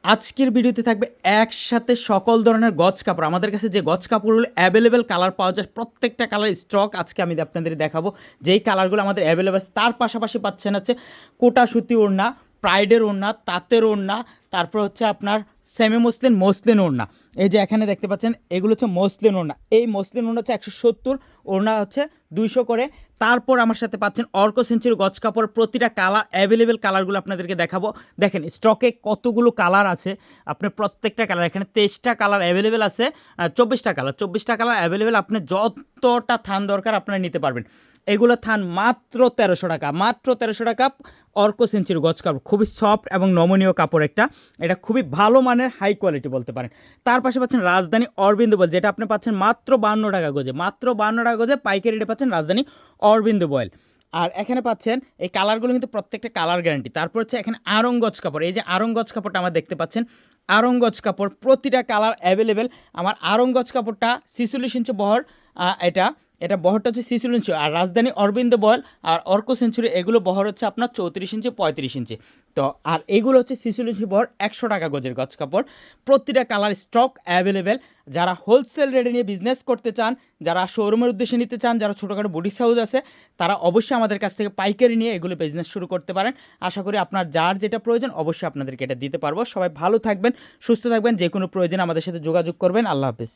আজকের ভিডিওতে থাকবে একসাথে সকল ধরনের গজ কাপড়। আমাদের কাছে যে গজ কাপড়গুলো অ্যাভেলেবেল কালার পাওয়া যায়, প্রত্যেকটা কালার স্টক আজকে আমি আপনাদের দেখাবো। যেই কালারগুলো আমাদের অ্যাভেলেবেল, তার পাশাপাশি পাচ্ছেন হচ্ছে কোটা সুতি ওড়না, প্রাইডের ওড়না, তাঁতের ওড়না, তারপর হচ্ছে আপনার সেমি মসলিন ওড়না। এই যে এখানে দেখতে পাচ্ছেন এগুলো হচ্ছে মসলিন ওড়না। এই মসলিন ওড়না হচ্ছে 170, ওড়না হচ্ছে 200 করে। তারপর আমার সাথে পাচ্ছেন অর্ক সেঞ্চুরি গজ কাপড়। প্রতিটা কালার অ্যাভেলেবেল কালারগুলো আপনাদেরকে দেখাবো। দেখেন স্টকে কতগুলো কালার আছে, আপনি প্রত্যেকটা কালার, এখানে 23টা কালার অ্যাভেলেবেল আছে, 24টা কালার অ্যাভেলেবেল। আপনি যতটা থান দরকার আপনারা নিতে পারবেন। এগুলো থান মাত্র 1300 টাকা, মাত্র 1300 টাকা। অর্ক সেঞ্চুরি গজ কাপড় খুবই সফট এবং নমনীয় কাপড় একটা, এটা খুবই ভালো মানের হাই কোয়ালিটি বলতে পারেন। তার পাশে পাচ্ছেন রাজধানী অরবিন্দু বয়েল, যেটা আপনি পাচ্ছেন মাত্র 52 টাকা গজে, মাত্র 52 টাকা গজে পাইকারি রেটে পাচ্ছেন রাজধানী অরবিন্দু বয়েল। আর এখানে পাচ্ছেন এই কালারগুলো কিন্তু প্রত্যেকটা কালার গ্যারান্টি। তারপর হচ্ছে এখানে আরং গজ কাপড়, এই যে আরং গজ কাপড়টা আমার দেখতে পাচ্ছেন, আরং গজ কাপড় প্রতিটা কালার অ্যাভেলেবেল। আমার আরং গজ কাপড়টা 46 ইঞ্চি বহর, এটা এটা বহরটা হচ্ছে 46 ইঞ্চি। আর রাজধানী অরবিন্দ বয়েল আর অর্ক সেঞ্চুরি এগুলো বহর হচ্ছে আপনার 34 ইঞ্চি 35 ইঞ্চি। তো আর এগুলো হচ্ছে 46 ইঞ্চি বহর, 100 টাকা গজের গজ কাপড়। প্রতিটা কালার স্টক অ্যাভেলেবেল। যারা হোলসেল রেটে নিয়ে বিজনেস করতে চান, যারা শোরুমের উদ্দেশ্যে নিতে চান, যারা ছোটোখাটো বুটিক হাউস আছে, তারা অবশ্যই আমাদের কাছ থেকে পাইকারি নিয়ে এগুলো বিজনেস শুরু করতে পারেন। আশা করি আপনার যার যেটা প্রয়োজন অবশ্যই আপনাদেরকে এটা দিতে পারবো। সবাই ভালো থাকবেন, সুস্থ থাকবেন। যে কোনো প্রয়োজন আমাদের সাথে যোগাযোগ করবেন। আল্লাহ হাফেজ।